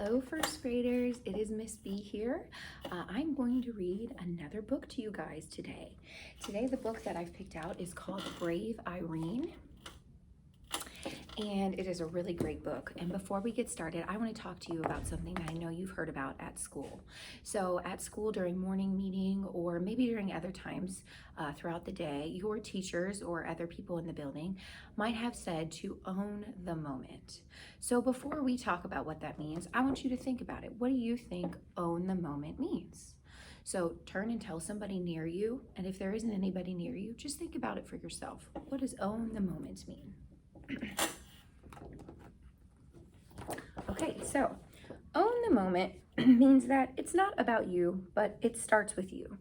Hello, first graders. It is Miss B here. I'm going to read another book to you guys today. Today, the book that I've picked out is called Brave Irene. And it is a really great book. And before we get started, I want to talk to you about something that I know you've heard about at school. So at school during morning meeting or maybe during other times throughout the day, your teachers or other people in the building might have said to own the moment. So before we talk about what that means, I want you to think about it. What do you think own the moment means? So turn and tell somebody near you. And if there isn't anybody near you, just think about it for yourself. What does own the moment mean? Okay, so own the moment means that it's not about you, but it starts with you.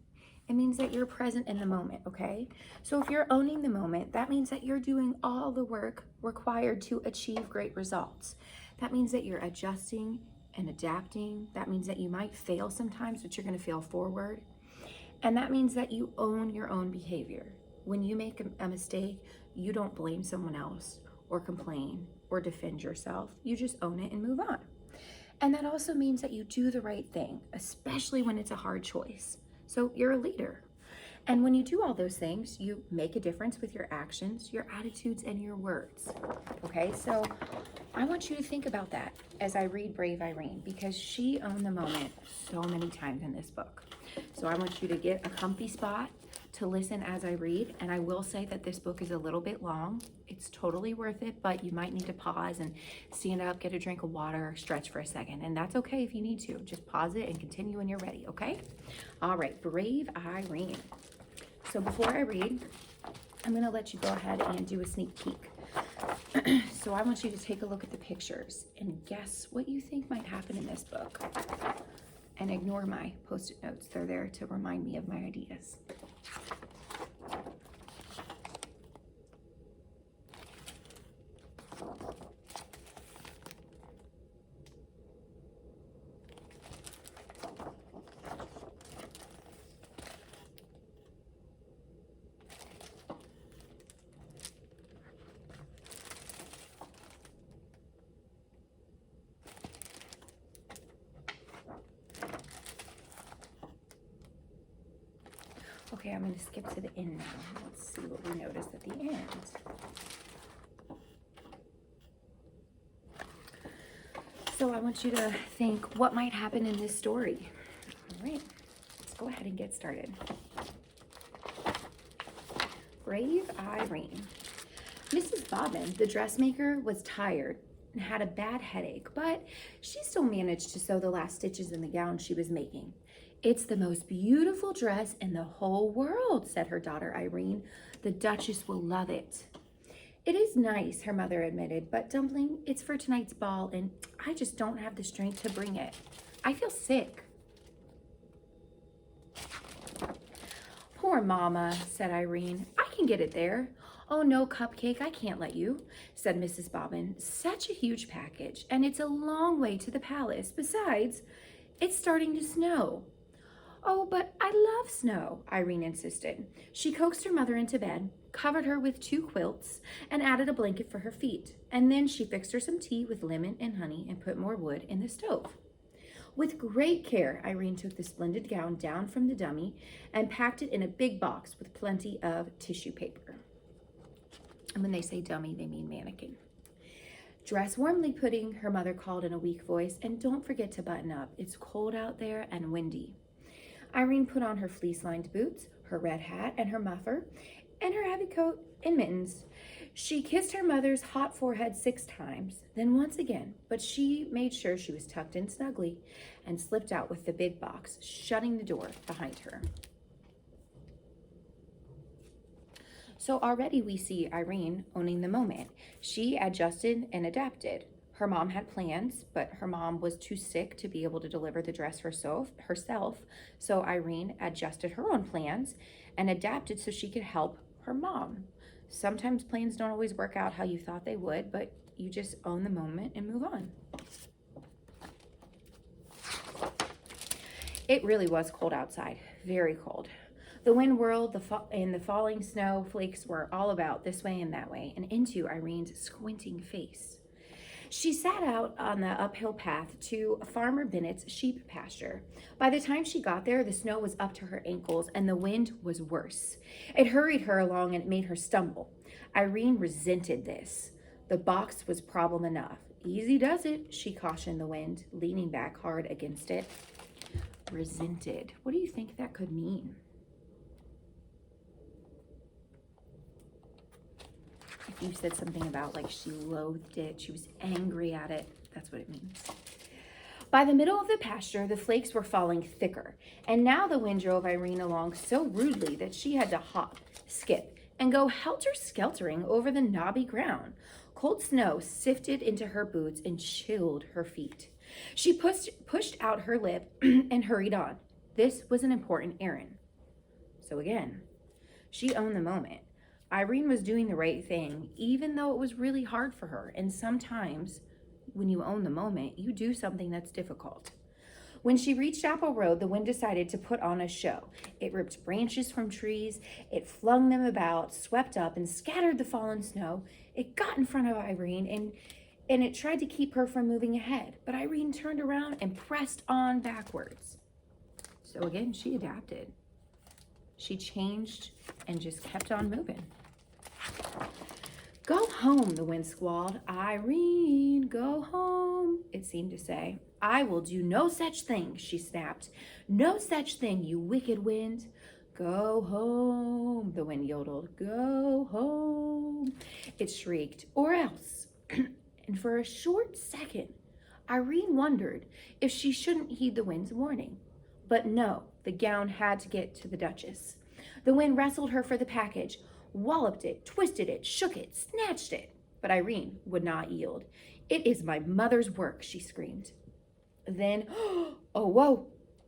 It means that you're present in the moment, okay? So if you're owning the moment, that means that you're doing all the work required to achieve great results. That means that you're adjusting and adapting. That means that you might fail sometimes, but you're gonna fail forward. And that means that you own your own behavior. When you make a mistake, you don't blame someone else or complain or defend yourself. You just own it and move on. And that also means that you do the right thing, especially when it's a hard choice. So you're a leader. And when you do all those things, you make a difference with your actions, your attitudes, and your words. Okay, so I want you to think about that as I read Brave Irene, because she owned the moment so many times in this book. So I want you to get a comfy spot to listen as I read. And I will say that this book is a little bit long. It's totally worth it, but you might need to pause and stand up, get a drink of water, stretch for a second. And that's okay if you need to. Just pause it and continue when you're ready, okay? All right, Brave Irene. So before I read, I'm gonna let you go ahead and do a sneak peek. So I want you to take a look at the pictures and guess what you think might happen in this book. And ignore my Post-it notes. They're there to remind me of my ideas. Okay, I'm going to skip to the end now. Let's see what we noticed at the end. So I want you to think what might happen in this story. All right, let's go ahead and get started. Brave Irene. Mrs. Bobbin, the dressmaker, was tired and had a bad headache, but she still managed to sew the last stitches in the gown she was making. "It's the most beautiful dress in the whole world," said her daughter Irene. "The Duchess will love it." "It is nice," her mother admitted, "but Dumpling, it's for tonight's ball and I just don't have the strength to bring it. I feel sick." "Poor Mama," said Irene. "I can get it there." "Oh no, Cupcake, I can't let you," said Mrs. Bobbin. "Such a huge package, and it's a long way to the palace. Besides, it's starting to snow." "Oh, but I love snow," Irene insisted. She coaxed her mother into bed, covered her with 2 quilts, and added a blanket for her feet. And then she fixed her some tea with lemon and honey and put more wood in the stove. With great care, Irene took the splendid gown down from the dummy and packed it in a big box with plenty of tissue paper. And when they say dummy, they mean mannequin. "Dress warmly, Pudding," her mother called in a weak voice, "and don't forget to button up. It's cold out there and windy." Irene put on her fleece-lined boots, her red hat and her muffler, and her heavy coat and mittens. She kissed her mother's hot forehead 6 times, then once again, but she made sure she was tucked in snugly and slipped out with the big box, shutting the door behind her. So already we see Irene owning the moment. She adjusted and adapted. Her mom had plans, but her mom was too sick to be able to deliver the dress herself. So Irene adjusted her own plans and adapted so she could help her mom. Sometimes plans don't always work out how you thought they would, but you just own the moment and move on. It really was cold outside, very cold. The wind whirled and the falling snow flakes were all about this way and that way and into Irene's squinting face. She sat out on the uphill path to Farmer Bennett's sheep pasture. By the time she got there, the snow was up to her ankles and the wind was worse. It hurried her along and it made her stumble. Irene resented this. The box was problem enough. Easy does it, she cautioned the wind, leaning back hard against it. Resented. What do you think that could mean? If you said something about like she loathed it, she was angry at it, that's what it means. By the middle of the pasture, the flakes were falling thicker, and now the wind drove Irene along so rudely that she had to hop, skip, and go helter-skeltering over the knobby ground. Cold snow sifted into her boots and chilled her feet. She pushed out her lip and hurried on. This was an important errand. So again, she owned the moment. Irene was doing the right thing, even though it was really hard for her. And sometimes when you own the moment, you do something that's difficult. When she reached Apple Road, the wind decided to put on a show. It ripped branches from trees, it flung them about, swept up, and scattered the fallen snow. It got in front of Irene, and it tried to keep her from moving ahead. But Irene turned around and pressed on backwards. So again, she adapted. She changed and just kept on moving. Go home, the wind squalled. Irene, go home, it seemed to say. I will do no such thing, she snapped. No such thing, you wicked wind. Go home, the wind yodeled. Go home, it shrieked, or else. And for a short second, Irene wondered if she shouldn't heed the wind's warning. But no, the gown had to get to the Duchess. The wind wrestled her for the package, walloped it, twisted it, shook it, snatched it. But Irene would not yield. It is my mother's work, she screamed. Then, oh, whoa,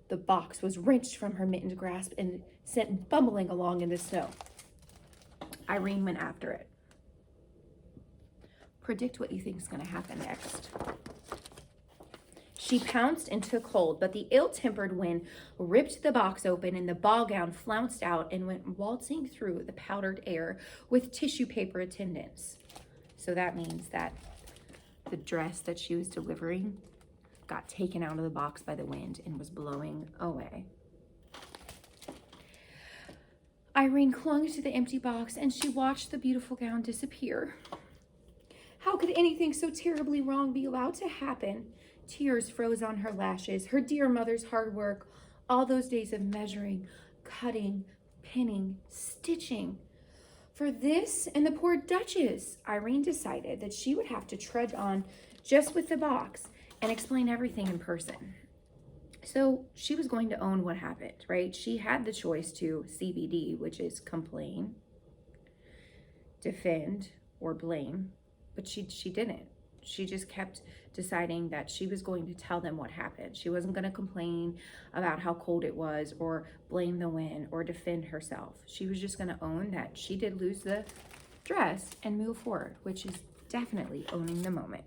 the box was wrenched from her mittened grasp and sent bumbling along in the snow. Irene went after it. Predict what you think is going to happen next. She pounced and took hold, but the ill-tempered wind ripped the box open and the ball gown flounced out and went waltzing through the powdered air with tissue paper attendants. So that means that the dress that she was delivering got taken out of the box by the wind and was blowing away. Irene clung to the empty box and she watched the beautiful gown disappear. How could anything so terribly wrong be allowed to happen? Tears froze on her lashes. Her dear mother's hard work, all those days of measuring, cutting, pinning, stitching. For this and the poor Duchess, Irene decided that she would have to trudge on just with the box and explain everything in person. So she was going to own what happened, right? She had the choice to CBD, which is complain, defend, or blame, but she didn't. She just kept deciding that she was going to tell them what happened. She wasn't going to complain about how cold it was or blame the wind or defend herself. She was just going to own that she did lose the dress and move forward, which is definitely owning the moment.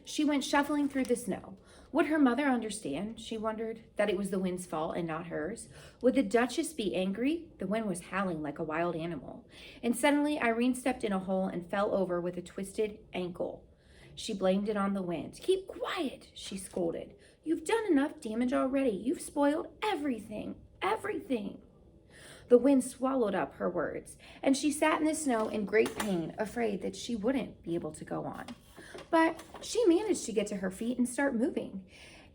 She went shuffling through the snow. Would her mother understand? She wondered, that it was the wind's fault and not hers. Would the Duchess be angry? The wind was howling like a wild animal. And suddenly Irene stepped in a hole and fell over with a twisted ankle. She blamed it on the wind. Keep quiet, she scolded. You've done enough damage already. You've spoiled everything, everything. The wind swallowed up her words, and she sat in the snow in great pain, afraid that she wouldn't be able to go on. But she managed to get to her feet and start moving.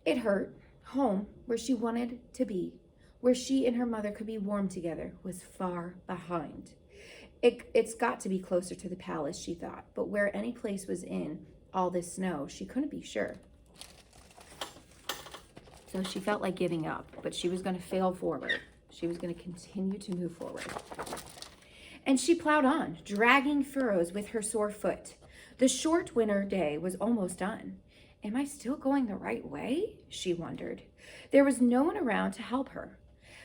It hurt. Home, where she wanted to be, where she and her mother could be warm together, was far behind. It's got to be closer to the palace, she thought, but where any place was in all this snow, she couldn't be sure. So she felt like giving up, but she was going to fail forward. She was going to continue to move forward. And she plowed on, dragging furrows with her sore foot. The short winter day was almost done. Am I still going the right way? She wondered. There was no one around to help her.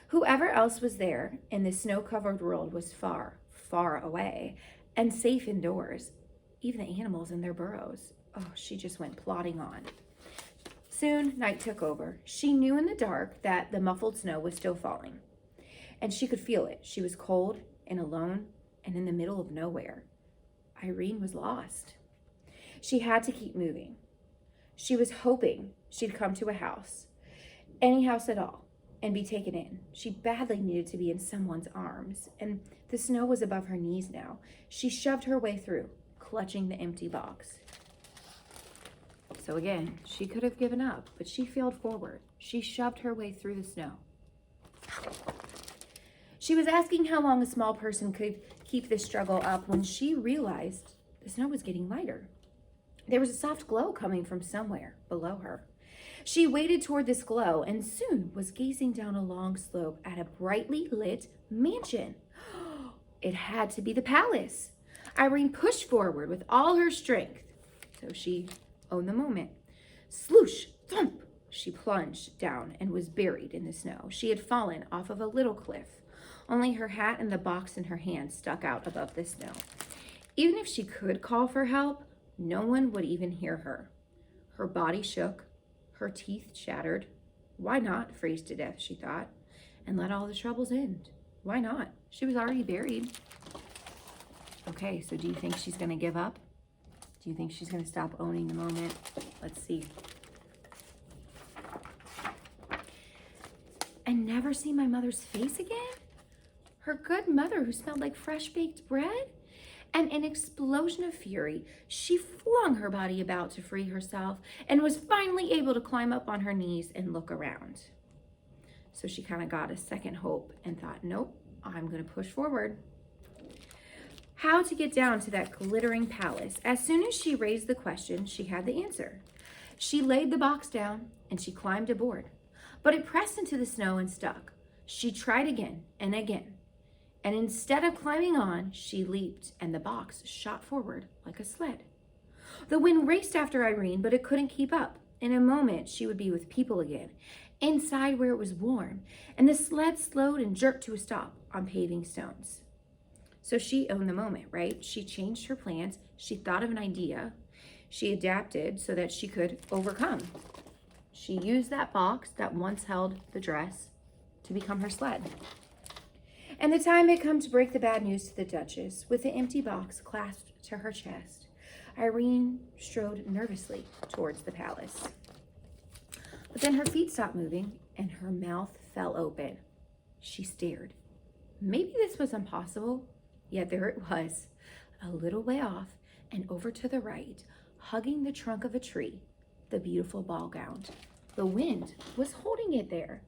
Whoever else was there in the snow-covered world was far, far away and safe indoors. Even the animals in their burrows. Oh, she just went plodding on. Soon, night took over. She knew in the dark that the muffled snow was still falling. And she could feel it. She was cold and alone and in the middle of nowhere. Irene was lost. She had to keep moving. She was hoping she'd come to a house, any house at all, and be taken in. She badly needed to be in someone's arms, and the snow was above her knees now. She shoved her way through, clutching the empty box. So again, she could have given up, but she failed forward. She shoved her way through the snow. She was asking how long a small person could keep this struggle up when she realized the snow was getting lighter. There was a soft glow coming from somewhere below her. She waded toward this glow and soon was gazing down a long slope at a brightly lit mansion. It had to be the palace. Irene pushed forward with all her strength. So she owned the moment. Sloosh, thump, she plunged down and was buried in the snow. She had fallen off of a little cliff. Only her hat and the box in her hand stuck out above the snow. Even if she could call for help, no one would even hear her. Her body shook, her teeth shattered. Why not freeze to death, she thought, and let all the troubles end? Why not? She was already buried. Okay, so do you think she's going to give up? Do you think she's going to stop owning the moment? Let's see. And never see my mother's face again? Her good mother who smelled like fresh baked bread? And in an explosion of fury, she flung her body about to free herself and was finally able to climb up on her knees and look around. So she kind of got a second hope and thought, nope, I'm going to push forward. How to get down to that glittering palace? As soon as she raised the question, she had the answer. She laid the box down and she climbed aboard, but it pressed into the snow and stuck. She tried again and again. And instead of climbing on, she leaped and the box shot forward like a sled. The wind raced after Irene, but it couldn't keep up. In a moment, she would be with people again, inside where it was warm, and the sled slowed and jerked to a stop on paving stones. So she owned the moment, right? She changed her plans. She thought of an idea. She adapted so that she could overcome. She used that box that once held the dress to become her sled. And the time had come to break the bad news to the Duchess. With the empty box clasped to her chest, Irene strode nervously towards the palace. But then her feet stopped moving and her mouth fell open. She stared. Maybe this was impossible, yet there it was, a little way off and over to the right, hugging the trunk of a tree, the beautiful ball gown. The wind was holding it there.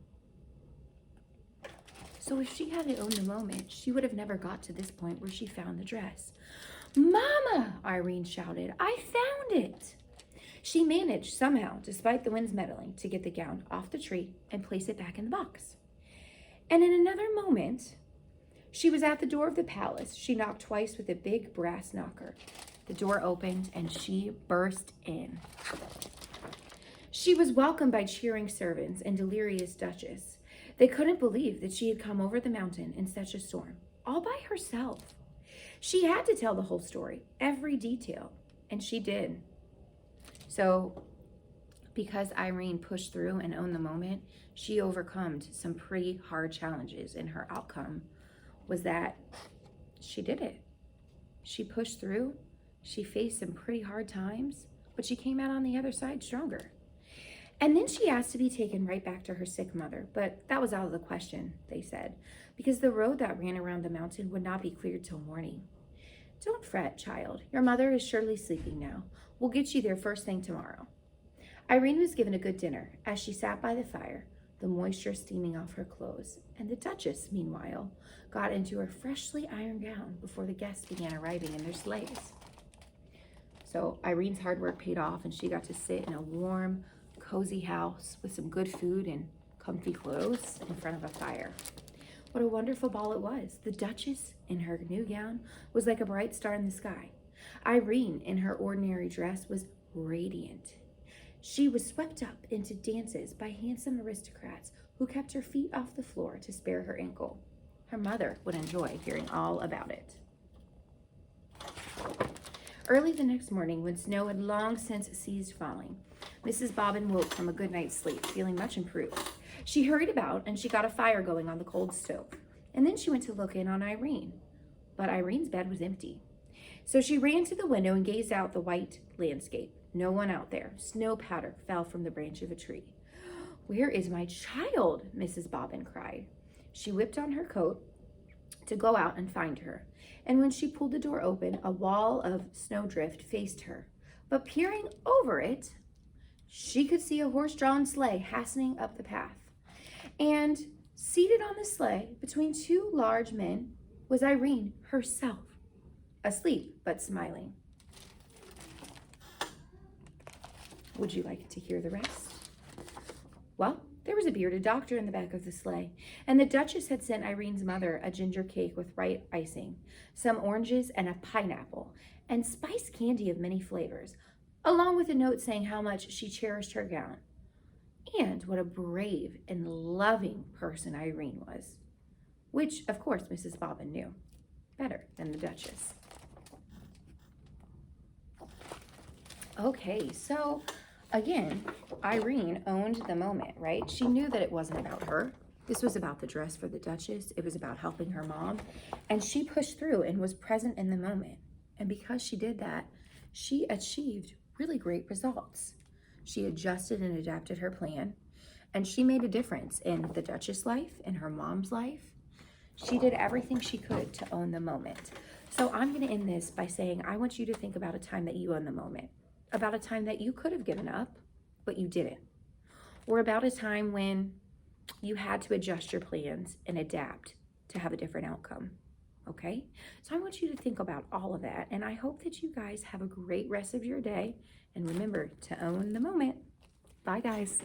So if she hadn't owned the moment, she would have never got to this point where she found the dress. "Mama!" Irene shouted. "I found it!" She managed somehow, despite the wind's meddling, to get the gown off the tree and place it back in the box. And in another moment, she was at the door of the palace. She knocked twice with a big brass knocker. The door opened and she burst in. She was welcomed by cheering servants and delirious Duchess. They couldn't believe that she had come over the mountain in such a storm, all by herself. She had to tell the whole story, every detail, and she did. So, because Irene pushed through and owned the moment, she overcome some pretty hard challenges, and her outcome was that she did it. She pushed through, she faced some pretty hard times, but she came out on the other side stronger. And then she asked to be taken right back to her sick mother, but that was out of the question, they said, because the road that ran around the mountain would not be cleared till morning. "Don't fret, child. Your mother is surely sleeping now. We'll get you there first thing tomorrow." Irene was given a good dinner as she sat by the fire, the moisture steaming off her clothes, and the Duchess, meanwhile, got into her freshly ironed gown before the guests began arriving in their sleighs. So Irene's hard work paid off, and she got to sit in a warm, cozy house with some good food and comfy clothes in front of a fire. What a wonderful ball it was. The Duchess in her new gown was like a bright star in the sky. Irene in her ordinary dress was radiant. She was swept up into dances by handsome aristocrats who kept her feet off the floor to spare her ankle. Her mother would enjoy hearing all about it. Early the next morning, when snow had long since ceased falling, Mrs. Bobbin woke from a good night's sleep, feeling much improved. She hurried about and she got a fire going on the cold stove. And then she went to look in on Irene. But Irene's bed was empty. So she ran to the window and gazed out the white landscape. No one out there. Snow powder fell from the branch of a tree. "Where is my child?" Mrs. Bobbin cried. She whipped on her coat to go out and find her. And when she pulled the door open, a wall of snowdrift faced her. But peering over it, she could see a horse-drawn sleigh hastening up the path. And seated on the sleigh, between two large men, was Irene herself, asleep but smiling. Would you like to hear the rest? Well, there was a bearded doctor in the back of the sleigh, and the Duchess had sent Irene's mother a ginger cake with white icing, some oranges and a pineapple, and spice candy of many flavors, along with a note saying how much she cherished her gown, and what a brave and loving person Irene was, which, of course, Mrs. Bobbin knew better than the Duchess. Okay, so again, Irene owned the moment, right? She knew that it wasn't about her. This was about the dress for the Duchess. It was about helping her mom. And she pushed through and was present in the moment. And because she did that, she achieved really great results. She adjusted and adapted her plan. And she made a difference in the Duchess' life, in her mom's life. She did everything she could to own the moment. So I'm going to end this by saying, I want you to think about a time that you own the moment. About a time that you could have given up, but you didn't. Or about a time when you had to adjust your plans and adapt to have a different outcome, okay? So I want you to think about all of that, and I hope that you guys have a great rest of your day, and remember to own the moment. Bye, guys.